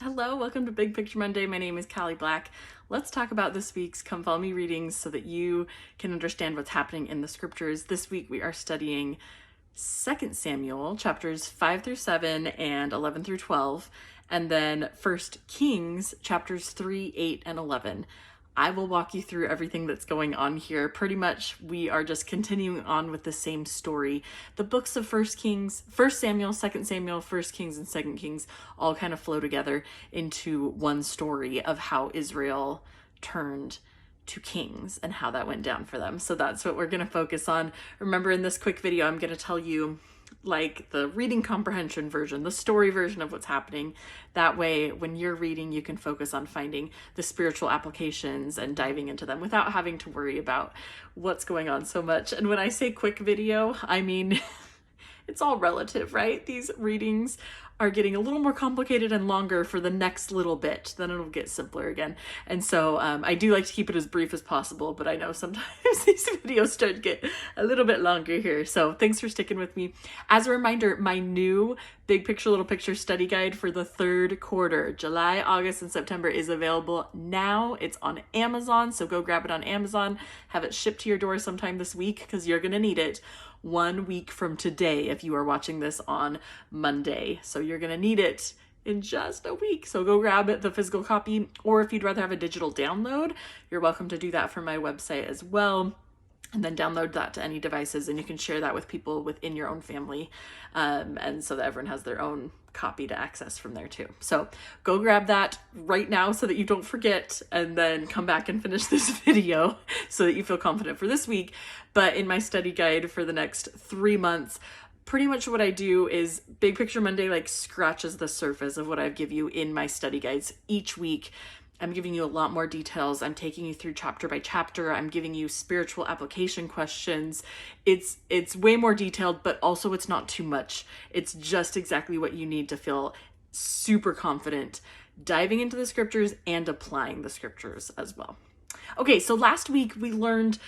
Hello, welcome to Big Picture Monday. My name is Cali Black. Let's talk about this week's Come Follow Me readings so that you can understand what's happening in the scriptures. This week we are studying 2 Samuel, chapters 5 through 7 and 11 through 12, and then 1 Kings, chapters 3, 8, and 11. I will walk you through everything that's going on here. Pretty much we are just continuing on with the same story. The books of 1 Samuel, 2 Samuel, 1 Kings, and 2 Kings all kind of flow together into one story of how Israel turned to kings and how that went down for them. So that's what we're going to focus on. Remember, in this quick video, I'm going to tell you like the reading comprehension version, the story version of what's happening. That way, when you're reading, you can focus on finding the spiritual applications and diving into them without having to worry about what's going on so much. And when I say quick video, I mean, it's all relative, right? These readings are getting a little more complicated and longer for the next little bit, then it'll get simpler again. And so I do like to keep it as brief as possible, but I know sometimes these videos start to get a little bit longer here. So thanks for sticking with me. As a reminder, my new Big Picture, Little Picture study guide for the third quarter, July, August, and September, is available now. It's on Amazon, so go grab it on Amazon, have it shipped to your door sometime this week because you're gonna need it 1 week from today if you are watching this on Monday. So you're gonna need it in just a week. So go grab it, the physical copy, or if you'd rather have a digital download, you're welcome to do that from my website as well. And then download that to any devices, and you can share that with people within your own family. And so that everyone has their own copy to access from there too. So go grab that right now so that you don't forget, and then come back and finish this video so that you feel confident for this week. But in my study guide for the next 3 months, pretty much what I do is Big Picture Monday like scratches the surface of what I give you in my study guides each week. I'm giving you a lot more details. I'm taking you through chapter by chapter. I'm giving you spiritual application questions. It's way more detailed, but also it's not too much. It's just exactly what you need to feel super confident diving into the scriptures and applying the scriptures as well. Okay, so last week we learned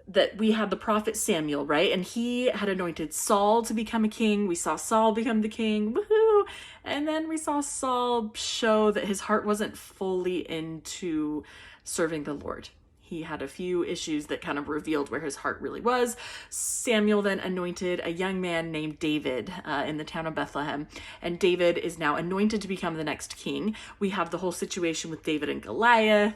that we had the prophet Samuel, right? And he had anointed Saul to become a king. We saw Saul become the king, woohoo! And then we saw Saul show that his heart wasn't fully into serving the Lord. He had a few issues that kind of revealed where his heart really was. Samuel then anointed a young man named David in the town of Bethlehem. And David is now anointed to become the next king. We have the whole situation with David and Goliath.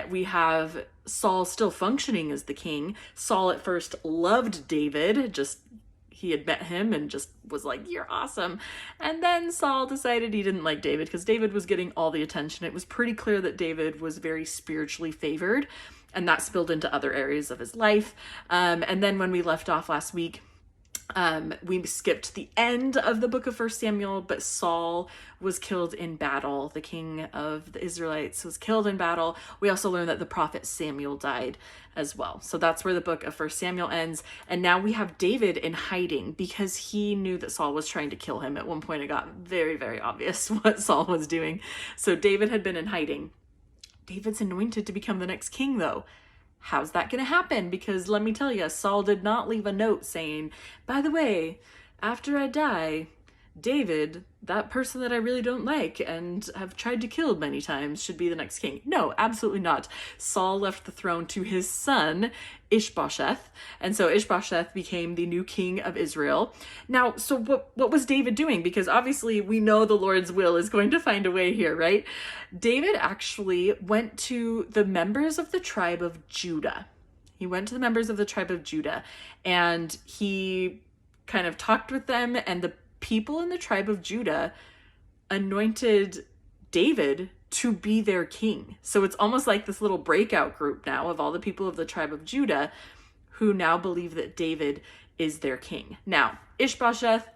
We have Saul still functioning as the king. Saul at first loved David, he had met him and just was like, you're awesome. And then Saul decided he didn't like David because David was getting all the attention. It was pretty clear that David was very spiritually favored, and that spilled into other areas of his life. And then when we left off last week, we skipped the end of the book of 1 Samuel, but Saul was killed in battle. The king of the Israelites was killed in battle. We also learned that the prophet Samuel died as well. So that's where the book of 1 Samuel ends. And now we have David in hiding because he knew that Saul was trying to kill him. At one point it got very, very obvious what Saul was doing. So David had been in hiding. David's anointed to become the next king though. How's that going to happen? Because let me tell you, Saul did not leave a note saying, by the way, after I die, David, that person that I really don't like and have tried to kill many times, should be the next king. No, absolutely not. Saul left the throne to his son, Ishbosheth. And so Ishbosheth became the new king of Israel. Now, so what was David doing? Because obviously we know the Lord's will is going to find a way here, right? David actually went to the members of the tribe of Judah. He went to the members of the tribe of Judah and he kind of talked with them, and the people in the tribe of Judah anointed David to be their king. So it's almost like this little breakout group now of all the people of the tribe of Judah who now believe that David is their king. Now, Ishbosheth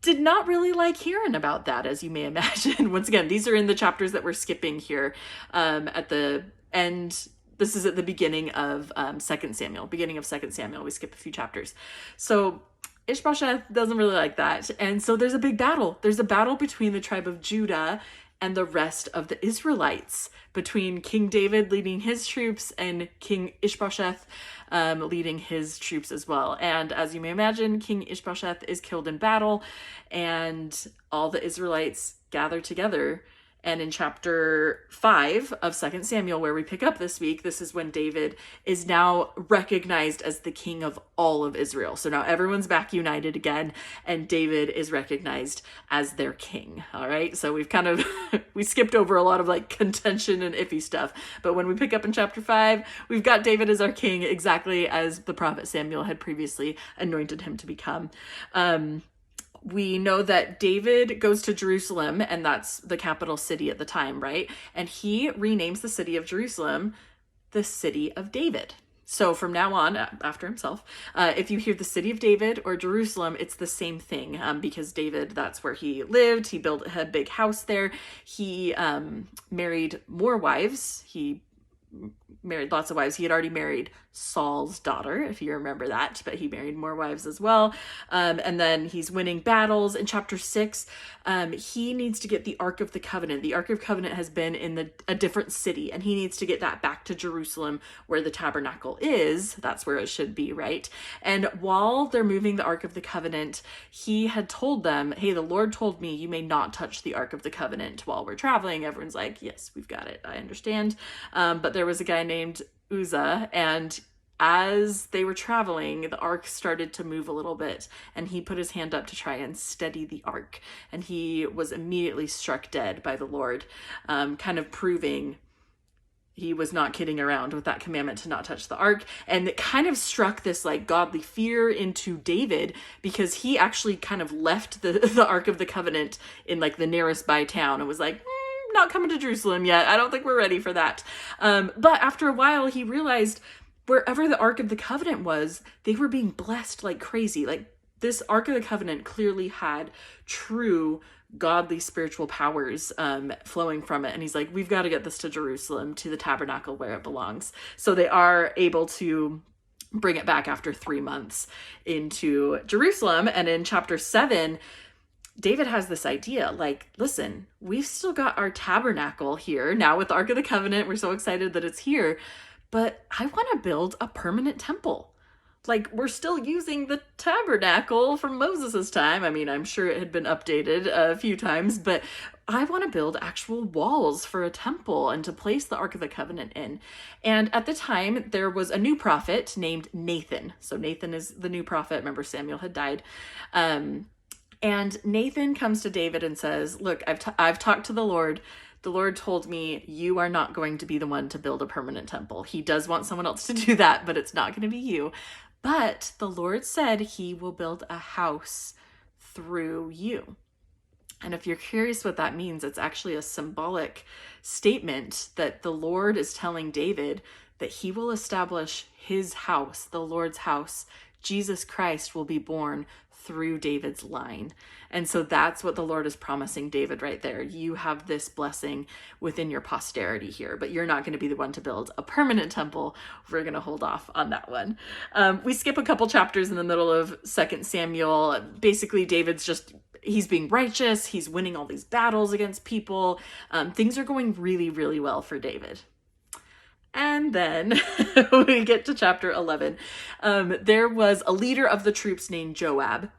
did not really like hearing about that, as you may imagine. Once again, these are in the chapters that we're skipping here at the end. This is at the beginning of 2 Samuel, beginning of 2 Samuel. We skip a few chapters. So Ishbosheth doesn't really like that. And so there's a big battle. There's a battle between the tribe of Judah and the rest of the Israelites, between King David leading his troops and King Ishbosheth leading his troops as well. And as you may imagine, King Ishbosheth is killed in battle, and all the Israelites gather together And in chapter 5 of 2 Samuel, where we pick up this week, this is when David is now recognized as the king of all of Israel. So now everyone's back united again, and David is recognized as their king. All right. So we've kind of, we skipped over a lot of like contention and iffy stuff. But when we pick up in chapter 5, we've got David as our king, exactly as the prophet Samuel had previously anointed him to become. We know that David goes to Jerusalem, and that's the capital city at the time, right? And he renames the city of Jerusalem the city of David. So from now on, after himself, if you hear the city of David or Jerusalem, it's the same thing, because David, that's where he lived. He built a big house there. He married more wives. He married lots of wives. He had already married Saul's daughter, if you remember that, but he married more wives as well. And then he's winning battles. In chapter 6, he needs to get the Ark of the Covenant. The Ark of Covenant has been in a different city, and he needs to get that back to Jerusalem where the tabernacle is. That's where it should be, right? And while they're moving the Ark of the Covenant, he had told them, hey, the Lord told me you may not touch the Ark of the Covenant while we're traveling. Everyone's like, yes, we've got it. I understand. But there was a guy named Uzzah, and as they were traveling, the ark started to move a little bit, and he put his hand up to try and steady the ark, and he was immediately struck dead by the Lord, kind of proving he was not kidding around with that commandment to not touch the ark. And it kind of struck this like godly fear into David, because he actually kind of left the Ark of the Covenant in like the nearest by town and was like, not coming to Jerusalem yet. I don't think we're ready for that. But after a while, he realized wherever the Ark of the Covenant was, they were being blessed like crazy. Like this Ark of the Covenant clearly had true godly spiritual powers flowing from it. And he's like, we've got to get this to Jerusalem, to the tabernacle where it belongs. So they are able to bring it back after 3 months into Jerusalem. And in chapter 7, David has this idea, like, listen, we've still got our tabernacle here now with the Ark of the Covenant. We're so excited that it's here, but I want to build a permanent temple. Like, we're still using the tabernacle from Moses's time. I mean, I'm sure it had been updated a few times, but I want to build actual walls for a temple and to place the Ark of the Covenant in. And at the time, there was a new prophet named Nathan. So Nathan is the new prophet. Remember, Samuel had died. And Nathan comes to David and says, look, I've talked to the Lord. The Lord told me you are not going to be the one to build a permanent temple. He does want someone else to do that, but it's not going to be you. But the Lord said he will build a house through you. And if you're curious what that means, it's actually a symbolic statement that the Lord is telling David that he will establish his house, the Lord's house. Jesus Christ will be born through David's line. And so that's what the Lord is promising David right there. You have this blessing within your posterity here, but you're not going to be the one to build a permanent temple. We're going to hold off on that one. We skip a couple chapters in the middle of 2 Samuel. Basically, David's he's being righteous. He's winning all these battles against people. Things are going really, really well for David. And then we get to chapter 11. There was a leader of the troops named Joab,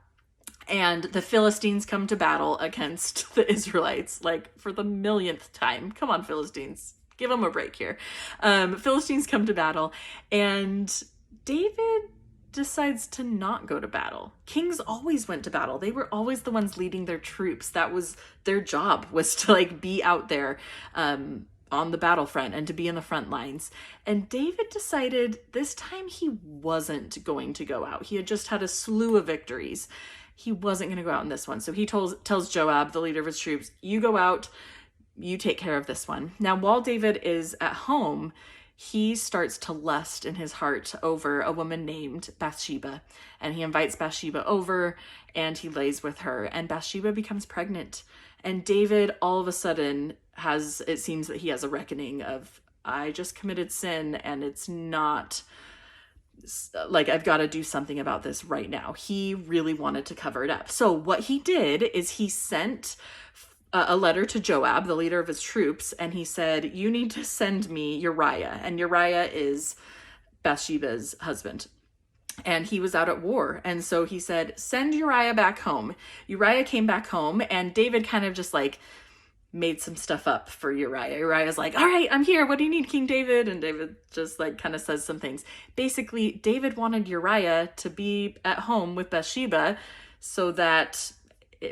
and the Philistines come to battle against the Israelites, like for the millionth time. Come on, Philistines, give them a break here. Philistines come to battle, and David decides to not go to battle. Kings always went to battle. They were always the ones leading their troops. That was their job, was to like be out there, on the battlefront and to be in the front lines. And David decided this time he wasn't going to go out. He had just had a slew of victories. He wasn't going to go out in this one. So he tells Joab, the leader of his troops, you go out, you take care of this one. Now, while David is at home, he starts to lust in his heart over a woman named Bathsheba. And he invites Bathsheba over and he lays with her. And Bathsheba becomes pregnant. And David all of a sudden it seems that he has a reckoning of, I just committed sin and it's not like, I've got to do something about this right now. He really wanted to cover it up. So what he did is he sent a letter to Joab, the leader of his troops, and he said, you need to send me Uriah. And Uriah is Bathsheba's husband. And he was out at war. And so he said, send Uriah back home. Uriah came back home, and David kind of just like made some stuff up for Uriah. Uriah's like, all right, I'm here. What do you need, King David? And David just like kind of says some things. Basically, David wanted Uriah to be at home with Bathsheba so that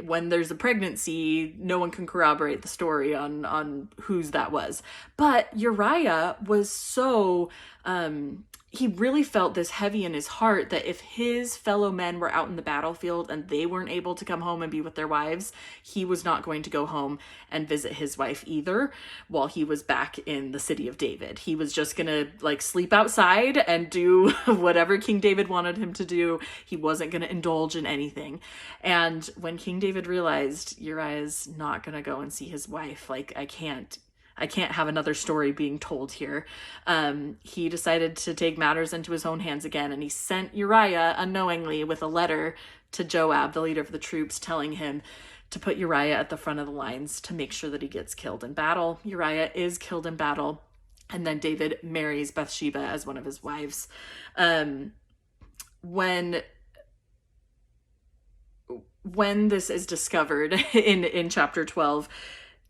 when there's a pregnancy, no one can corroborate the story on whose that was. But Uriah was so, he really felt this heavy in his heart that if his fellow men were out in the battlefield and they weren't able to come home and be with their wives, he was not going to go home and visit his wife either while he was back in the city of David. He was just gonna like sleep outside and do whatever King David wanted him to do. He wasn't gonna indulge in anything. And when King David realized Uriah's not gonna go and see his wife, like, I can't have another story being told here. He decided to take matters into his own hands again, and he sent Uriah unknowingly with a letter to Joab, the leader of the troops, telling him to put Uriah at the front of the lines to make sure that he gets killed in battle. Uriah is killed in battle, and then David marries Bathsheba as one of his wives. When this is discovered in chapter 12,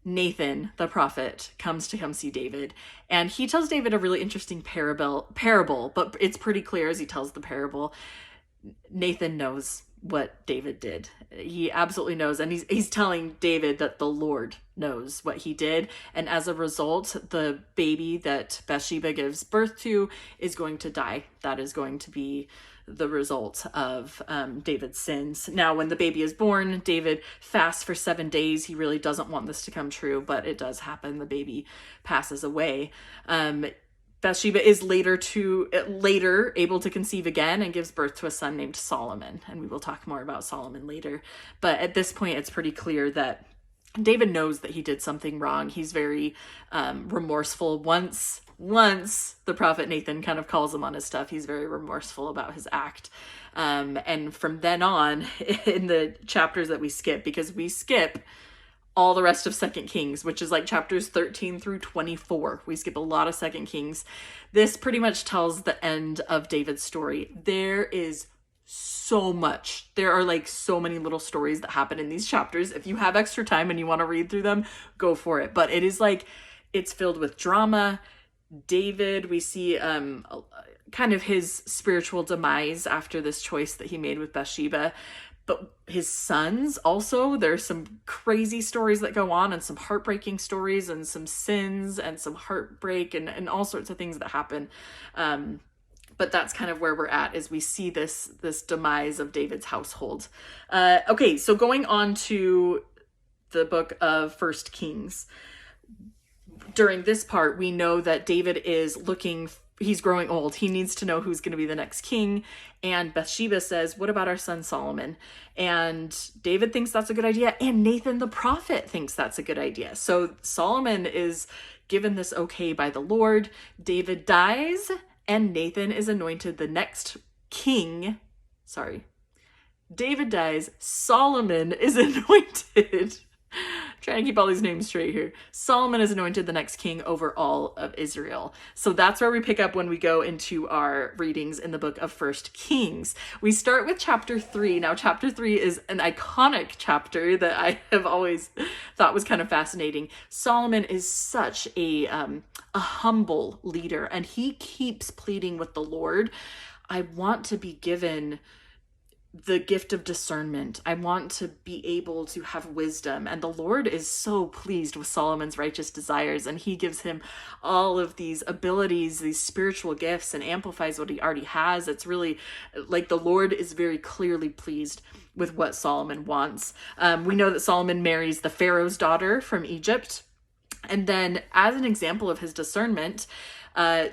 Nathan, the prophet, comes to come see David, and he tells David a really interesting parable, but it's pretty clear as he tells the parable. Nathan knows what David did. He absolutely knows, and he's telling David that the Lord knows what he did, and as a result, the baby that Bathsheba gives birth to is going to die. That is going to be the result of David's sins. Now, when the baby is born, David fasts for 7 days. He really doesn't want this to come true, but it does happen. The baby passes away. Bathsheba is later able to conceive again and gives birth to a son named Solomon, and we will talk more about Solomon later. But at this point, it's pretty clear that David knows that he did something wrong. He's very remorseful. Once the prophet Nathan kind of calls him on his stuff, he's very remorseful about his act. And from then on, in the chapters that we skip, because we skip all the rest of 2 Kings, which is like chapters 13 through 24. We skip a lot of 2 Kings. This pretty much tells the end of David's story. There is so much. There are like so many little stories that happen in these chapters. If you have extra time and you want to read through them, go for it. But it is like, it's filled with drama. David, we see kind of his spiritual demise after this choice that he made with Bathsheba. But his sons also, there's some crazy stories that go on, and some heartbreaking stories, and some sins, and some heartbreak, and all sorts of things that happen. But that's kind of where we're at, as we see this demise of David's household. Okay, so going on to the book of 1 Kings. During this part, we know that David is he's growing old. He needs to know who's going to be the next king. And Bathsheba says, what about our son Solomon? And David thinks that's a good idea. And Nathan the prophet thinks that's a good idea. So Solomon is given this okay by the Lord. David dies, and Nathan is anointed the next king. Sorry. David dies. Solomon is anointed. Trying to keep all these names straight here. Solomon is anointed the next king over all of Israel. So that's where we pick up when we go into our readings in the book of 1 Kings. We start with chapter 3. Now, chapter 3 is an iconic chapter that I have always thought was kind of fascinating. Solomon is such a humble leader, and he keeps pleading with the Lord, I want to be given the gift of discernment. I want to be able to have wisdom. And the Lord is so pleased with Solomon's righteous desires, and he gives him all of these abilities, these spiritual gifts, and amplifies what he already has. It's really like the Lord is very clearly pleased with what Solomon wants. We know that Solomon marries the Pharaoh's daughter from Egypt. And then, as an example of his discernment,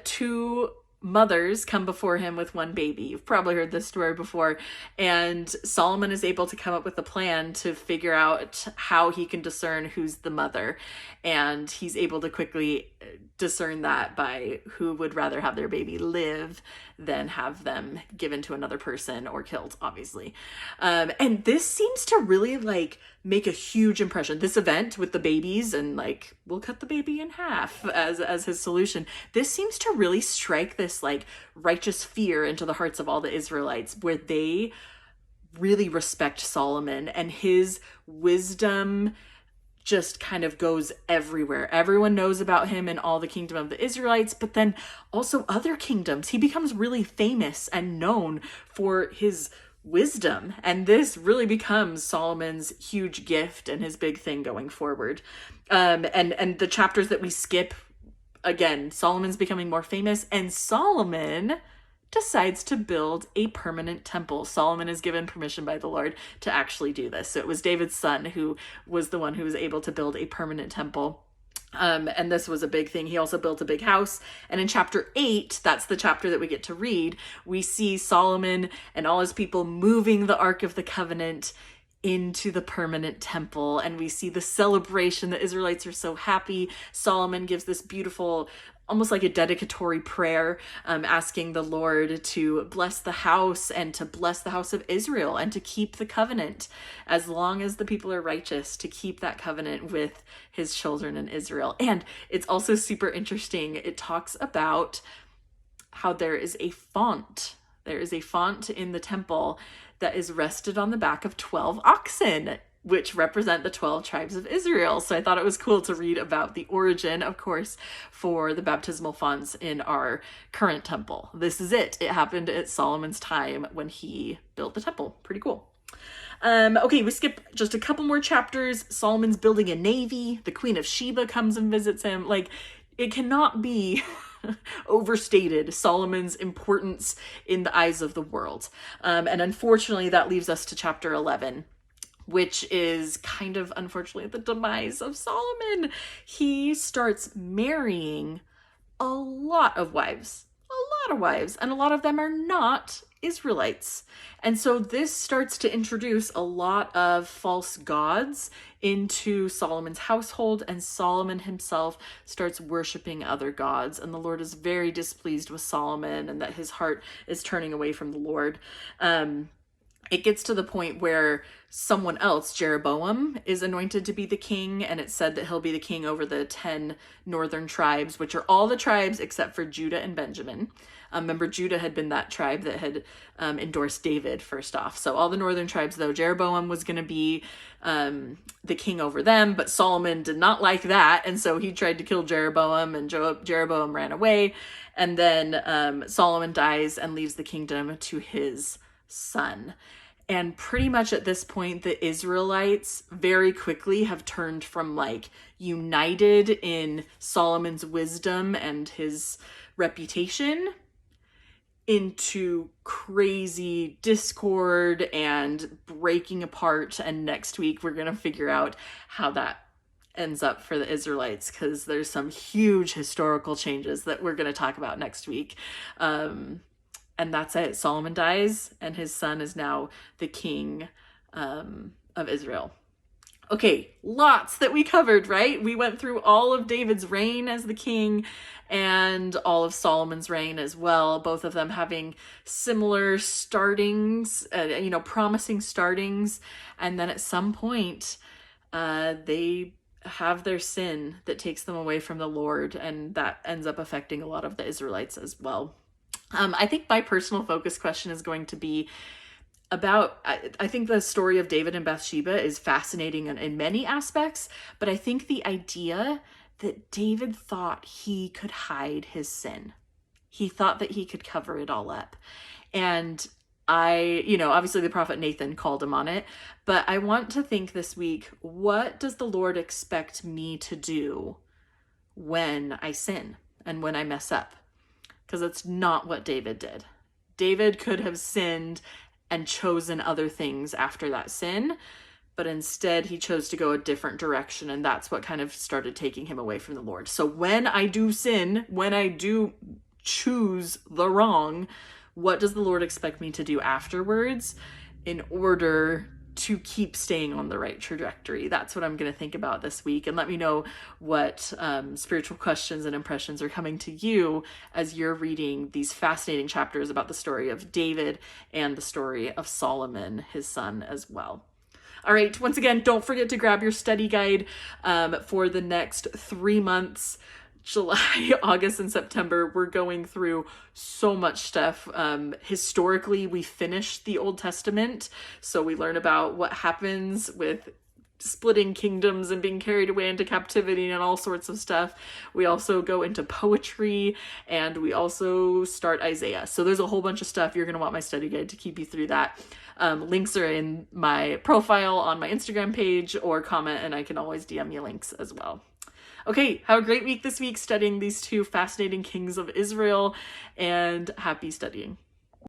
two mothers come before him with one baby. You've probably heard this story before. And Solomon is able to come up with a plan to figure out how he can discern who's the mother. And he's able to quickly discern that by who would rather have their baby live than have them given to another person or killed, obviously. And this seems to really like make a huge impression. This event with the babies and like, we'll cut the baby in half as his solution. This seems to really strike this like righteous fear into the hearts of all the Israelites, where they really respect Solomon and his wisdom, just kind of goes everywhere. Everyone knows about him in all the kingdom of the Israelites, but then also other kingdoms. He becomes really famous and known for his wisdom, and this really becomes Solomon's huge gift and his big thing going forward. And the chapters that we skip, again, Solomon's becoming more famous, and Solomon decides to build a permanent temple. Solomon is given permission by the Lord to actually do this. So it was David's son who was the one who was able to build a permanent temple. And this was a big thing. He also built a big house. And in chapter 8, that's the chapter that we get to read, we see Solomon and all his people moving the Ark of the Covenant into the permanent temple. And we see the celebration. The Israelites are so happy. Solomon gives this beautiful, almost like a dedicatory prayer, asking the Lord to bless the house and to bless the house of Israel and to keep the covenant as long as the people are righteous, to keep that covenant with his children in Israel. And it's also super interesting. It talks about how there is a font. There is a font in the temple that is rested on the back of 12 oxen, which represent the 12 tribes of Israel. So I thought it was cool to read about the origin, of course, for the baptismal fonts in our current temple. This is it. It happened at Solomon's time when he built the temple. Pretty cool. Okay, we skip just a couple more chapters. Solomon's building a navy. The Queen of Sheba comes and visits him. Like, it cannot be overstated, Solomon's importance in the eyes of the world. And unfortunately, that leaves us to chapter 11, which is kind of, unfortunately, the demise of Solomon. He starts marrying a lot of wives, and a lot of them are not Israelites. And so this starts to introduce a lot of false gods into Solomon's household, and Solomon himself starts worshiping other gods. And the Lord is very displeased with Solomon and that his heart is turning away from the Lord. It gets to the point where someone else, Jeroboam, is anointed to be the king, and it's said that he'll be the king over the 10 northern tribes, which are all the tribes except for Judah and Benjamin. Remember, Judah had been that tribe that had endorsed David first off. So all the northern tribes, though, Jeroboam was going to be the king over them, but Solomon did not like that, and so he tried to kill Jeroboam, and Jeroboam ran away, and then Solomon dies and leaves the kingdom to his son. And pretty much at this point, the Israelites very quickly have turned from like united in Solomon's wisdom and his reputation into crazy discord and breaking apart. And next week, we're going to figure out how that ends up for the Israelites, because there's some huge historical changes that we're going to talk about next week. And that's it. Solomon dies, and his son is now the king of Israel. Okay, lots that we covered, right? We went through all of David's reign as the king and all of Solomon's reign as well, both of them having similar startings, promising startings. And then at some point, they have their sin that takes them away from the Lord, and that ends up affecting a lot of the Israelites as well. I think my personal focus question is going to be about, I think the story of David and Bathsheba is fascinating in many aspects, but I think the idea that David thought he could hide his sin. He thought that he could cover it all up. And obviously the prophet Nathan called him on it, but I want to think this week, what does the Lord expect me to do when I sin and when I mess up? Because it's not what David did. David could have sinned and chosen other things after that sin, but instead he chose to go a different direction, and that's what kind of started taking him away from the Lord. So when I do sin, when I do choose the wrong, what does the Lord expect me to do afterwards in order to keep staying on the right trajectory? That's what I'm going to think about this week. And let me know what spiritual questions and impressions are coming to you as you're reading these fascinating chapters about the story of David and the story of Solomon, his son, as well. All right, once again, don't forget to grab your study guide for the next 3 months. July, August, and September, we're going through so much stuff. Historically, we finished the Old Testament, so we learn about what happens with splitting kingdoms and being carried away into captivity and all sorts of stuff. We also go into poetry, and we also start Isaiah. So there's a whole bunch of stuff. You're going to want my study guide to keep you through that. Links are in my profile on my Instagram page, or comment, and I can always DM you links as well. Okay, have a great week this week studying these two fascinating kings of Israel, and happy studying.